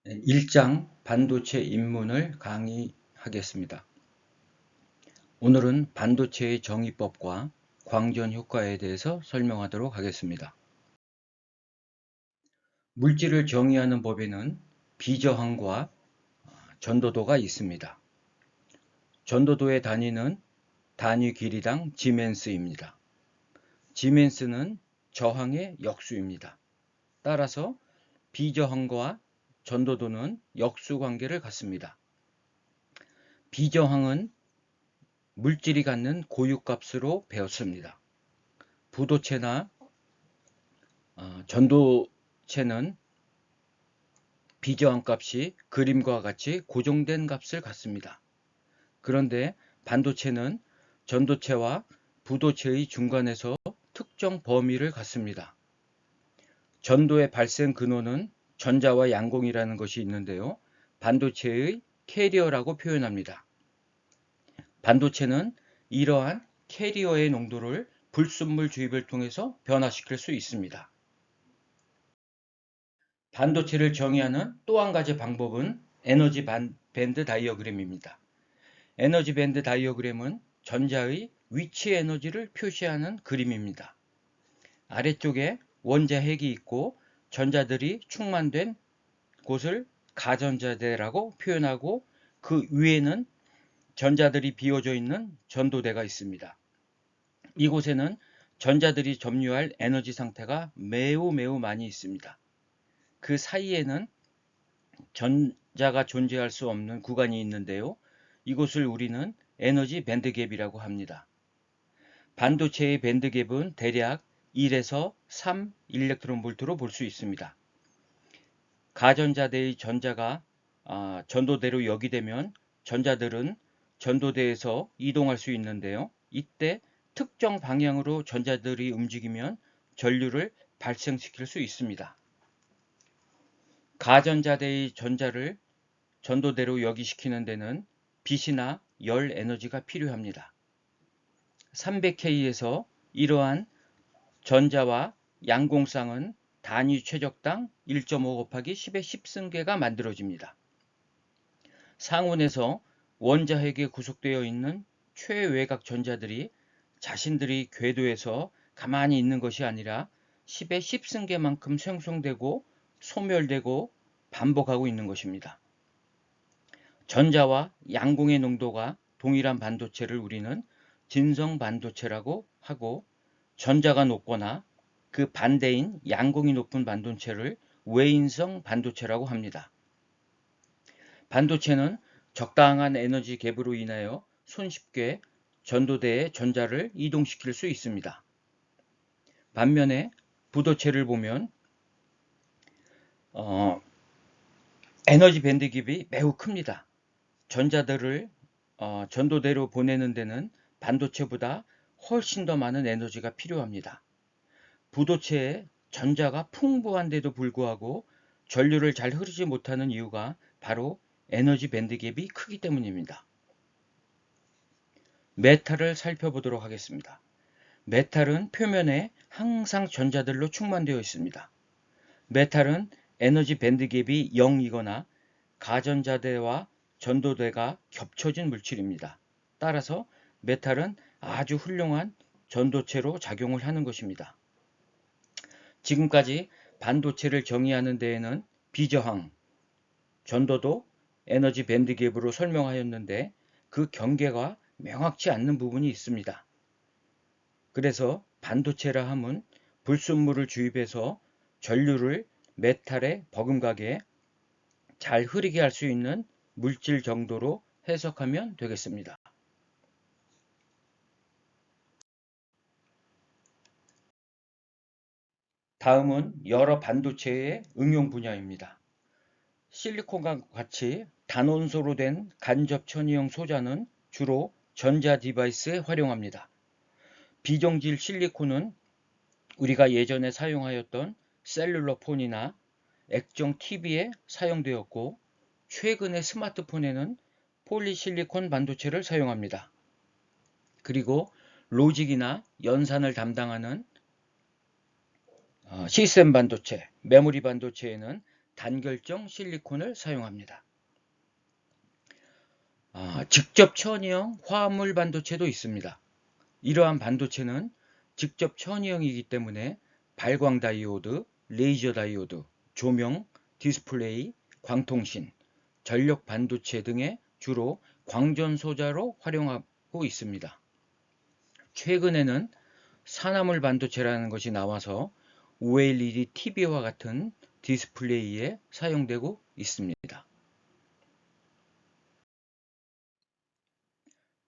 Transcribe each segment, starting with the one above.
1장 반도체 입문을 강의하겠습니다. 오늘은 반도체의 정의법과 광전 효과에 대해서 설명하도록 하겠습니다. 물질을 정의하는 법에는 비저항과 전도도가 있습니다. 전도도의 단위는 단위 길이당 지멘스입니다. 지멘스는 저항의 역수입니다. 따라서 비저항과 전도도는 역수관계를 갖습니다. 비저항은 물질이 갖는 고유값으로 배웠습니다. 부도체나 전도체는 비저항 값이 그림과 같이 고정된 값을 갖습니다. 그런데 반도체는 전도체와 부도체의 중간에서 특정 범위를 갖습니다. 전도의 발생 근원은 전자와 양공이라는 것이 있는데요. 반도체의 캐리어라고 표현합니다. 반도체는 이러한 캐리어의 농도를 불순물 주입을 통해서 변화시킬 수 있습니다. 반도체를 정의하는 또 한 가지 방법은 에너지 밴드 다이어그램입니다. 에너지 밴드 다이어그램은 전자의 위치 에너지를 표시하는 그림입니다. 아래쪽에 원자 핵이 있고 전자들이 충만된 곳을 가전자대라고 표현하고 그 위에는 전자들이 비워져 있는 전도대가 있습니다. 이곳에는 전자들이 점유할 에너지 상태가 매우 많이 있습니다. 그 사이에는 전자가 존재할 수 없는 구간이 있는데요. 이곳을 우리는 에너지 밴드갭이라고 합니다. 반도체의 밴드갭은 대략 1에서 3 일렉트론 볼트로 볼 수 있습니다. 가전자대의 전자가 전도대로 역이되면 전자들은 전도대에서 이동할 수 있는데요. 이때 특정 방향으로 전자들이 움직이면 전류를 발생시킬 수 있습니다. 가전자대의 전자를 전도대로 역이시키는 데는 빛이나 열 에너지가 필요합니다. 300K에서 이러한 전자와 양공쌍은 단위 최적당 1.5 곱하기 10의 10승계가 만들어집니다. 상온에서 원자핵에 구속되어 있는 최외곽 전자들이 자신들이 궤도에서 가만히 있는 것이 아니라 10의 10승계만큼 생성되고 소멸되고 반복하고 있는 것입니다. 전자와 양공의 농도가 동일한 반도체를 우리는 진성 반도체라고 하고, 전자가 높거나 그 반대인 양공이 높은 반도체를 외인성 반도체라고 합니다. 반도체는 적당한 에너지 갭으로 인하여 손쉽게 전도대의 전자를 이동시킬 수 있습니다. 반면에 부도체를 보면 에너지 밴드갭이 매우 큽니다. 전자들을 전도대로 보내는 데는 반도체보다 훨씬 더 많은 에너지가 필요합니다. 부도체에 전자가 풍부한데도 불구하고 전류를 잘 흐르지 못하는 이유가 바로 에너지 밴드갭이 크기 때문입니다. 메탈을 살펴보도록 하겠습니다. 메탈은 표면에 항상 전자들로 충만되어 있습니다. 메탈은 에너지 밴드갭이 0이거나 가전자대와 전도대가 겹쳐진 물질입니다. 따라서 메탈은 아주 훌륭한 전도체로 작용을 하는 것입니다. 지금까지 반도체를 정의하는 데에는 비저항, 전도도, 에너지 밴드갭으로 설명하였는데 그 경계가 명확치 않는 부분이 있습니다. 그래서 반도체라 함은 불순물을 주입해서 전류를 메탈에 버금가게 잘 흐르게 할 수 있는 물질 정도로 해석하면 되겠습니다. 다음은 여러 반도체의 응용 분야입니다. 실리콘과 같이 단원소로 된 간접 천이형 소자는 주로 전자 디바이스에 활용합니다. 비정질 실리콘은 우리가 예전에 사용하였던 셀룰러 폰이나 액정 TV에 사용되었고, 최근의 스마트폰에는 폴리실리콘 반도체를 사용합니다. 그리고 로직이나 연산을 담당하는 시스템 반도체, 메모리 반도체에는 단결정 실리콘을 사용합니다. 직접 천이형 화합물 반도체도 있습니다. 이러한 반도체는 직접 천이형이기 때문에 발광 다이오드, 레이저 다이오드, 조명, 디스플레이, 광통신, 전력 반도체 등의 주로 광전 소자로 활용하고 있습니다. 최근에는 산화물 반도체라는 것이 나와서 OLED TV와 같은 디스플레이에 사용되고 있습니다.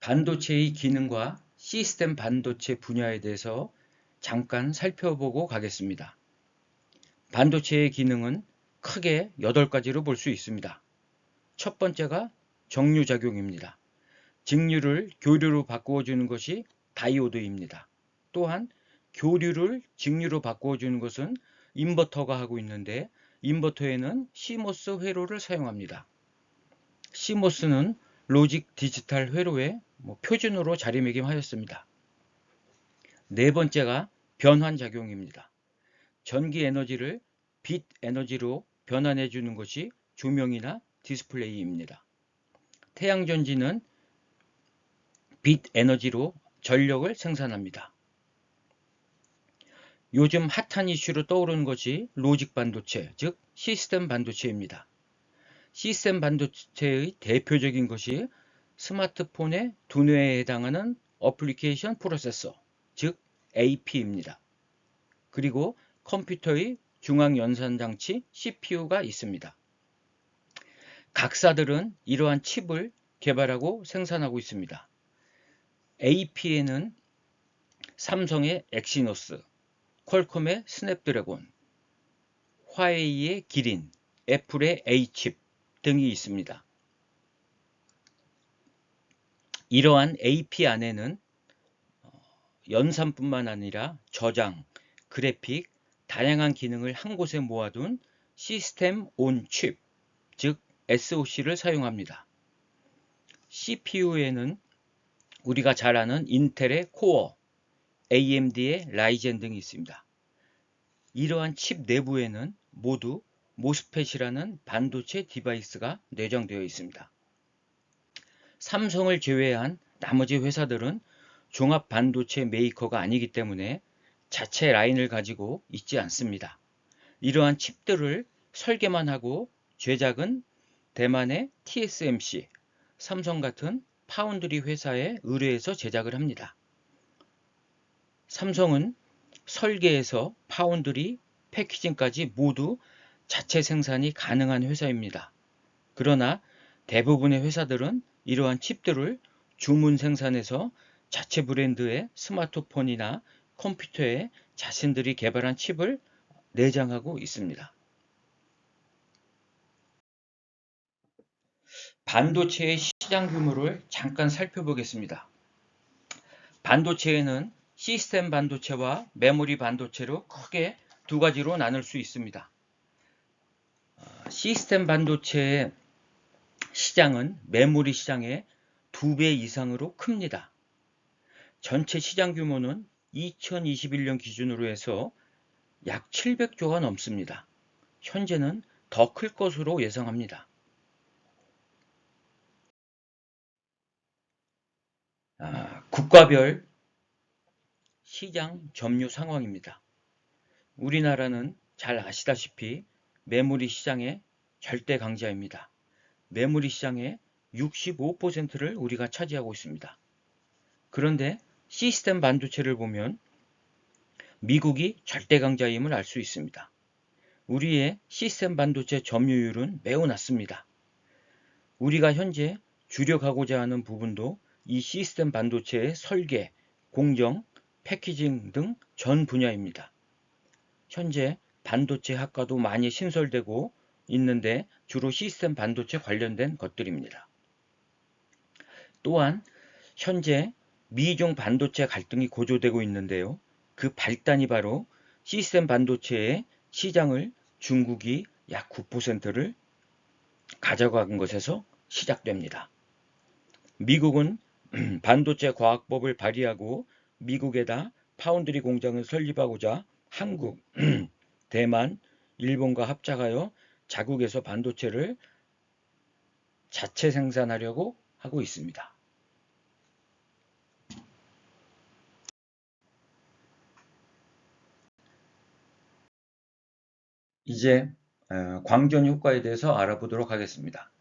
반도체의 기능과 시스템 반도체 분야에 대해서 잠깐 살펴보고 가겠습니다. 반도체의 기능은 크게 8가지로 볼 수 있습니다. 첫 번째가 정류작용입니다. 직류를 교류로 바꾸어주는 것이 다이오드입니다. 또한 교류를 직류로 바꾸어주는 것은 인버터가 하고 있는데 인버터에는 CMOS 회로를 사용합니다. CMOS는 로직 디지털 회로의 표준으로 자리매김하였습니다. 네 번째가 변환작용입니다. 전기 에너지를 빛 에너지로 변환해 주는 것이 조명이나 디스플레이입니다. 태양전지는 빛 에너지로 전력을 생산합니다. 요즘 핫한 이슈로 떠오르는 것이 로직 반도체, 즉 시스템 반도체입니다. 시스템 반도체의 대표적인 것이 스마트폰의 두뇌에 해당하는 어플리케이션 프로세서, 즉 AP입니다. 그리고 컴퓨터의 중앙연산장치 CPU가 있습니다. 각사들은 이러한 칩을 개발하고 생산하고 있습니다. AP에는 삼성의 엑시노스, 퀄컴의 스냅드래곤, 화웨이의 기린, 애플의 A칩 등이 있습니다. 이러한 AP 안에는 연산뿐만 아니라 저장, 그래픽, 다양한 기능을 한 곳에 모아둔 시스템 온 칩, 즉 SoC를 사용합니다. CPU에는 우리가 잘 아는 인텔의 코어, AMD의 라이젠 등이 있습니다. 이러한 칩 내부에는 모두 모스펫이라는 반도체 디바이스가 내장되어 있습니다. 삼성을 제외한 나머지 회사들은 종합 반도체 메이커가 아니기 때문에 자체 라인을 가지고 있지 않습니다. 이러한 칩들을 설계만 하고 제작은 대만의 TSMC, 삼성 같은 파운드리 회사에 의뢰해서 제작을 합니다. 삼성은 설계에서 파운드리, 패키징까지 모두 자체 생산이 가능한 회사입니다. 그러나 대부분의 회사들은 이러한 칩들을 주문 생산해서 자체 브랜드의 스마트폰이나 컴퓨터에 자신들이 개발한 칩을 내장하고 있습니다. 반도체의 시장 규모를 잠깐 살펴보겠습니다. 반도체에는 시스템 반도체와 메모리 반도체로 크게 두 가지로 나눌 수 있습니다. 시스템 반도체의 시장은 메모리 시장의 2배 이상으로 큽니다. 전체 시장 규모는 2021년 기준으로 해서 약 700조가 넘습니다. 현재는 더 클 것으로 예상합니다. 국가별 시장 점유 상황입니다. 우리나라는 잘 아시다시피 메모리 시장의 절대 강자입니다. 메모리 시장의 65%를 우리가 차지하고 있습니다. 그런데 시스템 반도체를 보면 미국이 절대 강자임을 알 수 있습니다. 우리의 시스템 반도체 점유율은 매우 낮습니다. 우리가 현재 주력하고자 하는 부분도 이 시스템 반도체의 설계, 공정, 패키징 등 전 분야입니다. 현재 반도체 학과도 많이 신설되고 있는데 주로 시스템 반도체 관련된 것들입니다. 또한 현재 미중 반도체 갈등이 고조되고 있는데요. 그 발단이 바로 시스템 반도체의 시장을 중국이 약 9%를 가져간 것에서 시작됩니다. 미국은 반도체 과학법을 발의하고 미국에다 파운드리 공장을 설립하고자 한국, 대만, 일본과 합작하여 자국에서 반도체를 자체 생산하려고 하고 있습니다. 이제 광전 효과에 대해서 알아보도록 하겠습니다.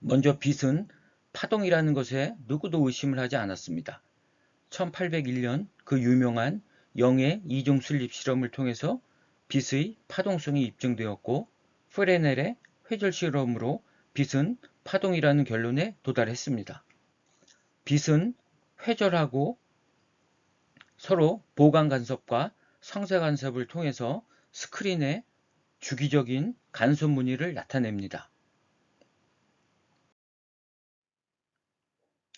먼저 빛은 파동이라는 것에 누구도 의심을 하지 않았습니다. 1801년 그 유명한 영의 이중 슬립 실험을 통해서 빛의 파동성이 입증되었고, 프레넬의 회절 실험으로 빛은 파동이라는 결론에 도달했습니다. 빛은 회절하고 서로 보강 간섭과 상쇄 간섭을 통해서 스크린에 주기적인 간섭 무늬를 나타냅니다.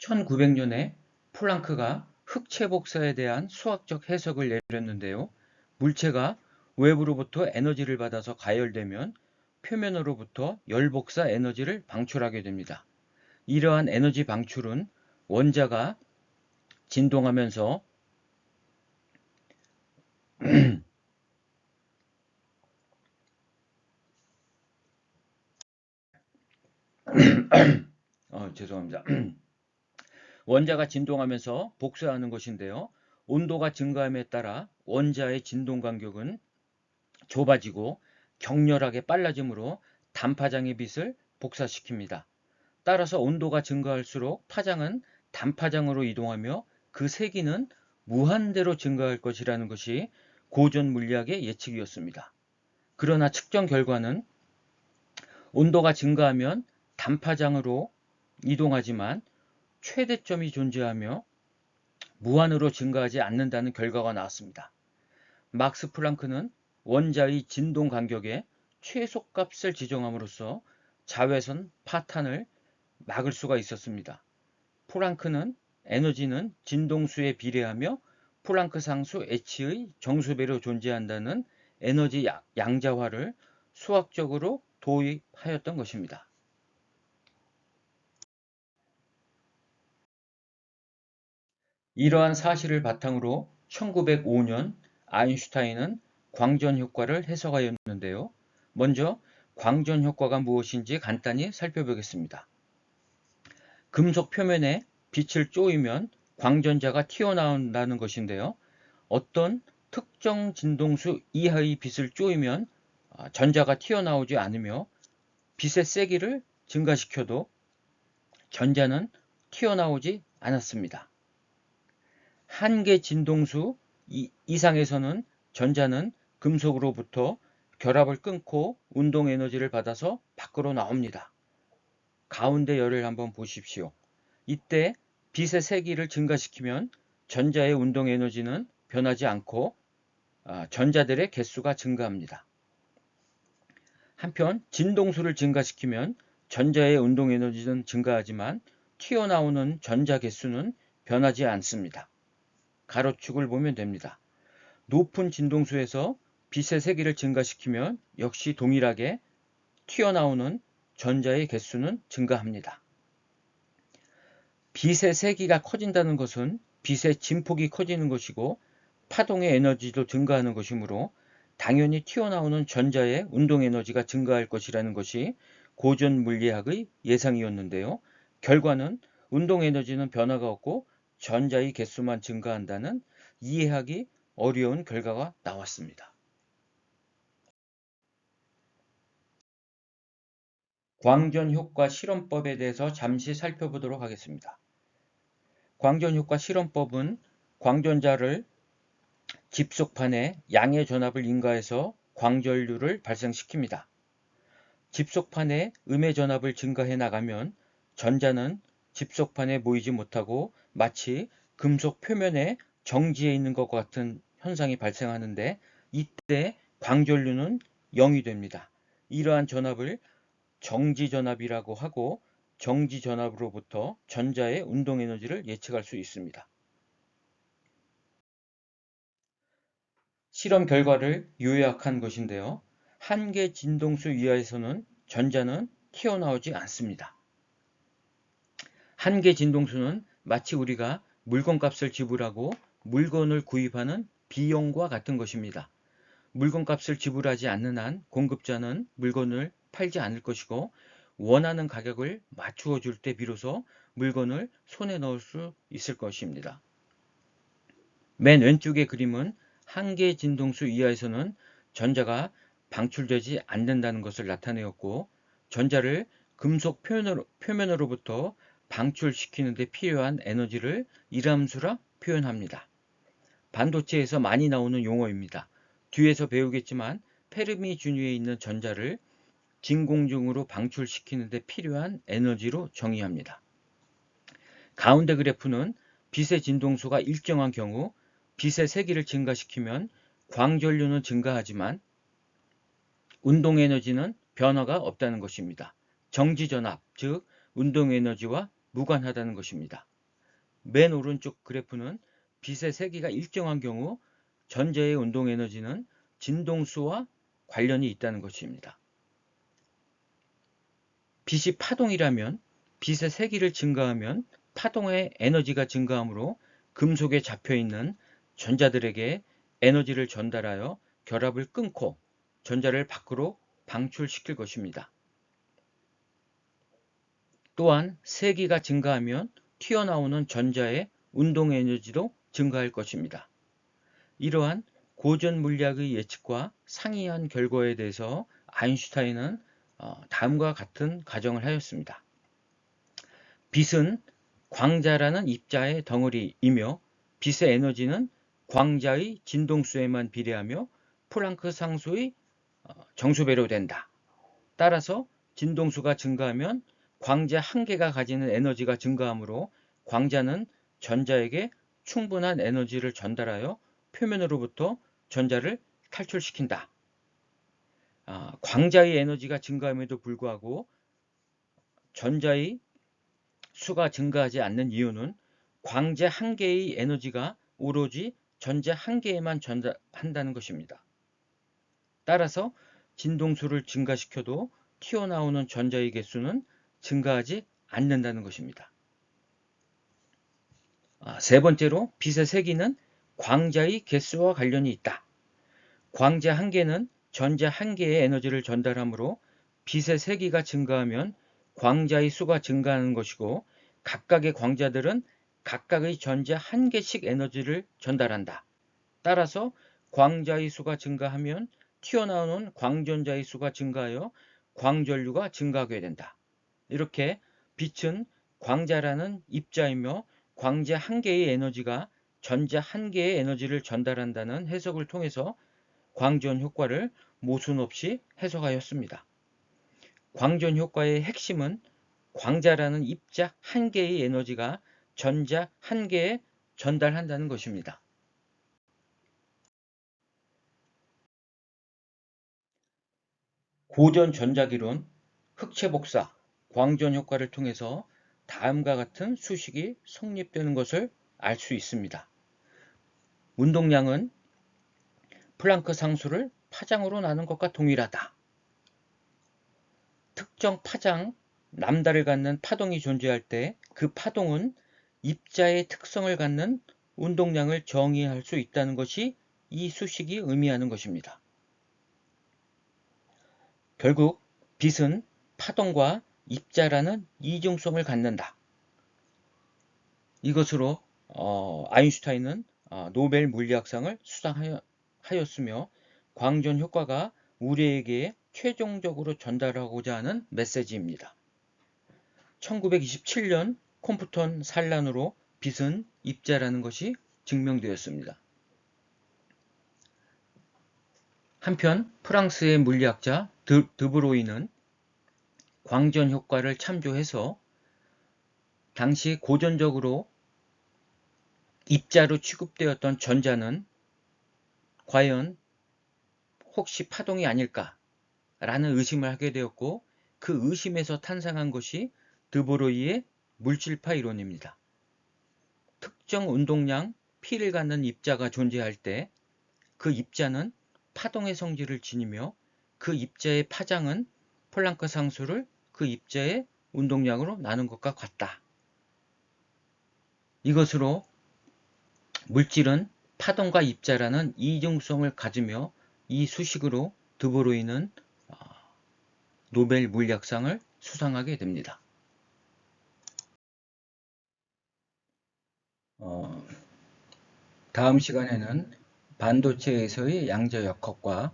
1900년에 플랑크가 흑체 복사에 대한 수학적 해석을 내렸는데요. 물체가 외부로부터 에너지를 받아서 가열되면 표면으로부터 열복사 에너지를 방출하게 됩니다. 이러한 에너지 방출은 원자가 진동하면서 죄송합니다. 원자가 진동하면서 복사하는 것인데요. 온도가 증가함에 따라 원자의 진동 간격은 좁아지고 격렬하게 빨라지므로 단파장의 빛을 복사시킵니다. 따라서 온도가 증가할수록 파장은 단파장으로 이동하며 그 세기는 무한대로 증가할 것이라는 것이 고전 물리학의 예측이었습니다. 그러나 측정 결과는 온도가 증가하면 단파장으로 이동하지만 최대점이 존재하며 무한으로 증가하지 않는다는 결과가 나왔습니다. 막스 플랑크는 원자의 진동 간격의 최소값을 지정함으로써 자외선 파탄을 막을 수가 있었습니다. 플랑크는 에너지는 진동수에 비례하며 플랑크 상수 h의 정수배로 존재한다는 에너지 양자화를 수학적으로 도입하였던 것입니다. 이러한 사실을 바탕으로 1905년 아인슈타인은 광전 효과를 해석하였는데요. 먼저 광전 효과가 무엇인지 간단히 살펴보겠습니다. 금속 표면에 빛을 쪼이면 광전자가 튀어나온다는 것인데요. 어떤 특정 진동수 이하의 빛을 쪼이면 전자가 튀어나오지 않으며 빛의 세기를 증가시켜도 전자는 튀어나오지 않았습니다. 한계 진동수 이상에서는 전자는 금속으로부터 결합을 끊고 운동 에너지를 받아서 밖으로 나옵니다. 가운데 열을 한번 보십시오. 이때 빛의 세기를 증가시키면 전자의 운동 에너지는 변하지 않고 전자들의 개수가 증가합니다. 한편 진동수를 증가시키면 전자의 운동 에너지는 증가하지만 튀어나오는 전자 개수는 변하지 않습니다. 가로축을 보면 됩니다. 높은 진동수에서 빛의 세기를 증가시키면 역시 동일하게 튀어나오는 전자의 개수는 증가합니다. 빛의 세기가 커진다는 것은 빛의 진폭이 커지는 것이고 파동의 에너지도 증가하는 것이므로 당연히 튀어나오는 전자의 운동 에너지가 증가할 것이라는 것이 고전 물리학의 예상이었는데요. 결과는 운동 에너지는 변화가 없고 전자의 개수만 증가한다는 이해하기 어려운 결과가 나왔습니다. 광전효과 실험법에 대해서 잠시 살펴보도록 하겠습니다. 광전효과 실험법은 광전자를 집속판에 양의 전압을 인가해서 광전류를 발생시킵니다. 집속판에 음의 전압을 증가해 나가면 전자는 집속판에 모이지 못하고 마치 금속 표면에 정지해 있는 것 같은 현상이 발생하는데 이때 광전류는 0이 됩니다. 이러한 전압을 정지전압이라고 하고 정지전압으로부터 전자의 운동에너지를 예측할 수 있습니다. 실험 결과를 요약한 것인데요. 한계 진동수 이하에서는 전자는 튀어나오지 않습니다. 한계 진동수는 마치 우리가 물건값을 지불하고 물건을 구입하는 비용과 같은 것입니다. 물건값을 지불하지 않는 한 공급자는 물건을 팔지 않을 것이고 원하는 가격을 맞추어 줄 때 비로소 물건을 손에 넣을 수 있을 것입니다. 맨 왼쪽의 그림은 한계 진동수 이하에서는 전자가 방출되지 않는다는 것을 나타내었고, 전자를 금속 표면으로부터 방출시키는 데 필요한 에너지를 일함수라 표현합니다. 반도체에서 많이 나오는 용어입니다. 뒤에서 배우겠지만 페르미 준위에 있는 전자를 진공중으로 방출시키는 데 필요한 에너지로 정의합니다. 가운데 그래프는 빛의 진동수가 일정한 경우 빛의 세기를 증가시키면 광전류는 증가하지만 운동에너지는 변화가 없다는 것입니다. 정지전압, 즉 운동에너지와 무관하다는 것입니다. 맨 오른쪽 그래프는 빛의 세기가 일정한 경우 전자의 운동에너지는 진동수와 관련이 있다는 것입니다. 빛이 파동이라면 빛의 세기를 증가하면 파동의 에너지가 증가하므로 금속에 잡혀있는 전자들에게 에너지를 전달하여 결합을 끊고 전자를 밖으로 방출시킬 것입니다. 또한 세기가 증가하면 튀어나오는 전자의 운동 에너지도 증가할 것입니다. 이러한 고전 물리학의 예측과 상이한 결과에 대해서 아인슈타인은 다음과 같은 가정을 하였습니다. 빛은 광자라는 입자의 덩어리이며 빛의 에너지는 광자의 진동수에만 비례하며 플랑크 상수의 정수배로 된다. 따라서 진동수가 증가하면 광자 한 개가 가지는 에너지가 증가하므로 광자는 전자에게 충분한 에너지를 전달하여 표면으로부터 전자를 탈출시킨다. 광자의 에너지가 증가함에도 불구하고 전자의 수가 증가하지 않는 이유는 광자 한 개의 에너지가 오로지 전자 한 개에만 전달한다는 것입니다. 따라서 진동수를 증가시켜도 튀어나오는 전자의 개수는 증가하지 않는다는 것입니다. 세 번째로 빛의 세기는 광자의 개수와 관련이 있다. 광자 한 개는 전자 한 개의 에너지를 전달하므로 빛의 세기가 증가하면 광자의 수가 증가하는 것이고 각각의 광자들은 각각의 전자 한 개씩 에너지를 전달한다. 따라서 광자의 수가 증가하면 튀어나오는 광전자의 수가 증가하여 광전류가 증가하게 된다. 이렇게 빛은 광자라는 입자이며 광자 한 개의 에너지가 전자 한 개의 에너지를 전달한다는 해석을 통해서 광전 효과를 모순 없이 해석하였습니다. 광전 효과의 핵심은 광자라는 입자 한 개의 에너지가 전자 한 개에 전달한다는 것입니다. 고전 전자기론, 흑체 복사, 광전 효과를 통해서 다음과 같은 수식이 성립되는 것을 알 수 있습니다. 운동량은 플랑크 상수를 파장으로 나눈 것과 동일하다. 특정 파장, 남다를 갖는 파동이 존재할 때 그 파동은 입자의 특성을 갖는 운동량을 정의할 수 있다는 것이 이 수식이 의미하는 것입니다. 결국 빛은 파동과 입자라는 이중성을 갖는다. 이것으로 아인슈타인은 노벨 물리학상을 수상하였으며 광전 효과가 우리에게 최종적으로 전달하고자 하는 메시지입니다. 1927년 콤프턴 산란으로 빛은 입자라는 것이 증명되었습니다. 한편 프랑스의 물리학자 드브로이는 광전 효과를 참조해서 당시 고전적으로 입자로 취급되었던 전자는 과연 혹시 파동이 아닐까라는 의심을 하게 되었고, 그 의심에서 탄생한 것이 드브로이의 물질파 이론입니다. 특정 운동량 P를 갖는 입자가 존재할 때 그 입자는 파동의 성질을 지니며 그 입자의 파장은 플랑크 상수를 그 입자의 운동량으로 나눈 것과 같다. 이것으로 물질은 파동과 입자라는 이중성을 가지며 이 수식으로 드브로이는 노벨 물리학상을 수상하게 됩니다. 다음 시간에는 반도체에서의 양자역학과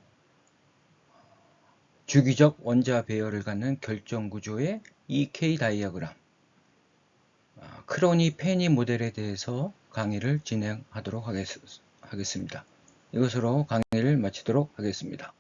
주기적 원자 배열을 갖는 결정 구조의 EK 다이어그램, 크로니 페니 모델에 대해서 강의를 진행하도록 하겠습니다. 이것으로 강의를 마치도록 하겠습니다.